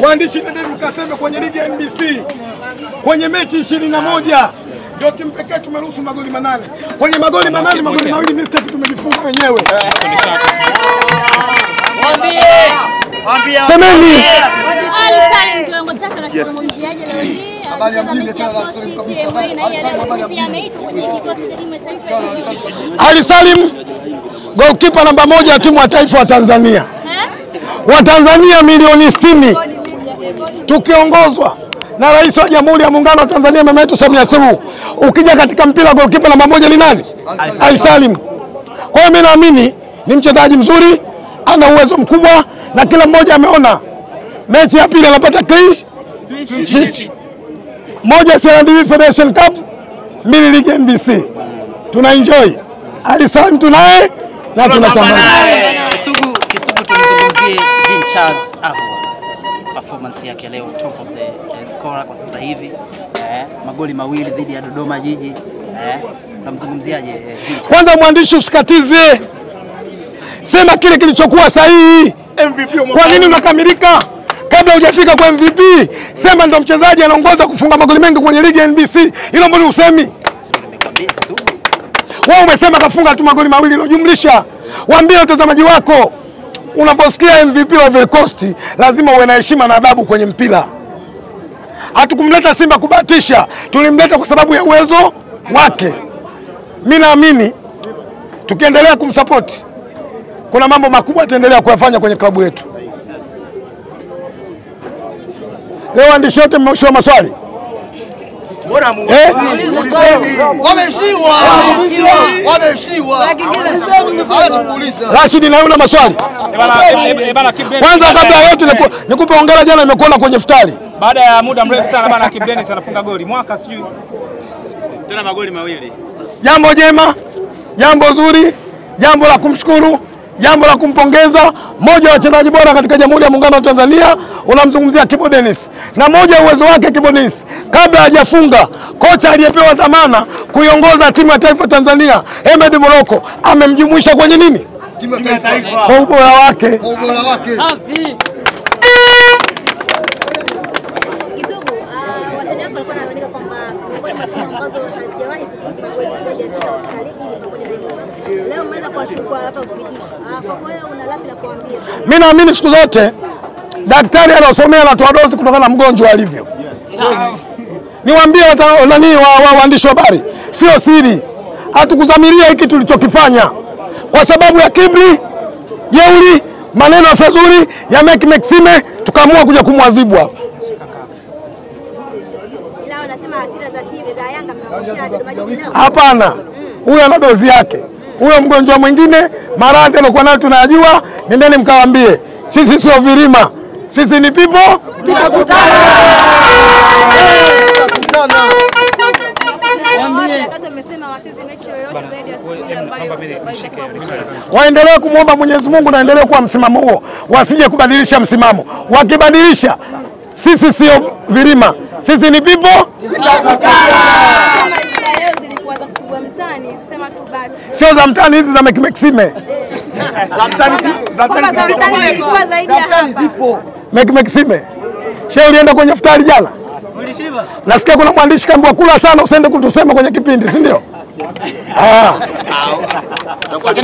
Waandishi nendeni mkaseme kwenye ligi ya NBC. Kwenye mechi 21 ndio timu pekee tumeruhusu magoli 8. Kwenye magoli 8 magoli mawili mistake tumejifunga wenyewe. Semeni. Alisali kiwango chake na kizungumziaje leo hii? Habari ya mjini tena na Salim kabisa. Habari ya ameitwa kwenye kikosi cha timu ya taifa. Ali Salim goalkeeper namba 1 ya timu ya taifa wa Tanzania. Wa Tanzania milioni 60. Tukiongozwa na Rais wa Jamhuri ya Muungano wa Tanzania mama yetu Samia Suluhu. Ukija katika mpira goalkeeper namba 1 ni nani? Ali Salim. Kwa hiyo mimi naamini ni mchezaji mzuri, ana uwezo mkubwa na kila mmoja ameona. Mechi ya pili anapata clean sheet. Moja CRDB Federation Cup, 2 ligi NBC. Tuna enjoy. Ali Salim tunaye na tunatamani. Kisugu tumzungumzie Jean Charles Ahoua. Performance yake leo top of the scorer kwa sasa hivi. Magoli 2 dhidi ya Dodoma Jiji. Namzungumziaje Jean Charles? Kwanza mwandishi usikatize. Sema kile kilichokuwa sahihi. MVP. Kwa nini unakamilika? Kabla hujafika kwa MVP, sema ndo mchezaji anaongoza kufunga magoli mengi kwenye ligi ya NBC. Hilo mbona usemi? Wewe umesema kafunga tu magoli 2 ilojumlisha. Waambie watazamaji wako, unaposikia MVP wa Ivory Coast, lazima uwe na heshima na adabu kwenye mpira. Hatukumleta Simba kubatisha, tulimleta kwa sababu ya uwezo wake. Mimi naamini tukiendelea kumsupport, kuna mambo makubwa ataendelea kuyafanya kwenye klabu yetu. Leo waandishi wote mmeshoa maswali. Mbona wameshiwa. Rashid na una maswali? Kwanza kabla ya yote nikupe hongera, jana nimekuona kwenye iftari. Baada ya muda mrefu sana bana Kibu Denis anafunga goli. Mwaka sijui. Tena magoli 2. Jambo jema, jambo zuri, jambo la kumshukuru, jambo la kumpongeza. Moja wa wachezaji bora katika Jamhuri ya Muungano wa Tanzania, unamzungumzia Kibu Denis. Na moja uwezo wake Kibu Denis, kabla hajafunga, kocha aliyepewa dhamana kuiongoza timu ya taifa Tanzania, Ahmed Morocco, amemjumuisha kwenye nini? Timu ya taifa. Kwa ubora wake. Safi. Kisugu, watani wako walikuwa wanaandika kwamba kwa matimu ambazo hazijawahi kufunga magoli moja katika ligi ni pamoja na hiyo. Leo mmeweza kuwashukua hapa kupitisha. Kwa hiyo una lapi la kuambia. Mimi naamini siku zote daktari anasomea anatoa dozi kutokana na mgonjwa alivyo. Niwaambie waandishi wa habari, sio siri. Hatukuzamiria hiki tulichokifanya. Kwa sababu ya kibri, jeuri, maneno ya fazuri ya Maxime, tukaamua kuja kumwadhibu hapa. Ila wanasema hasira za Simba za Yanga mmewakushia Dodoma Jiji leo. Hapana. Huyo ana dozi yake. Huyo mgonjwa mwingine maradhi alokuwa nayo tunayajua, nendeni mkawaambie. Sisi sio virima. Sisi ni people, tutakutana. Waendelee kumwomba Mwenyezi Mungu na endelee kuwa msimamo huo. Wasije kubadilisha msimamo. Wakibadilisha, sisi sio virima. Sisi ni people, tutakutana. Sio za mtani hizi za Maxime. Maxime. Shehe ulienda kwenye iftari jana? Nasikia kuna mwandishi kaambiwa kula sana usiende kutusema kwenye kipindi, si ndio?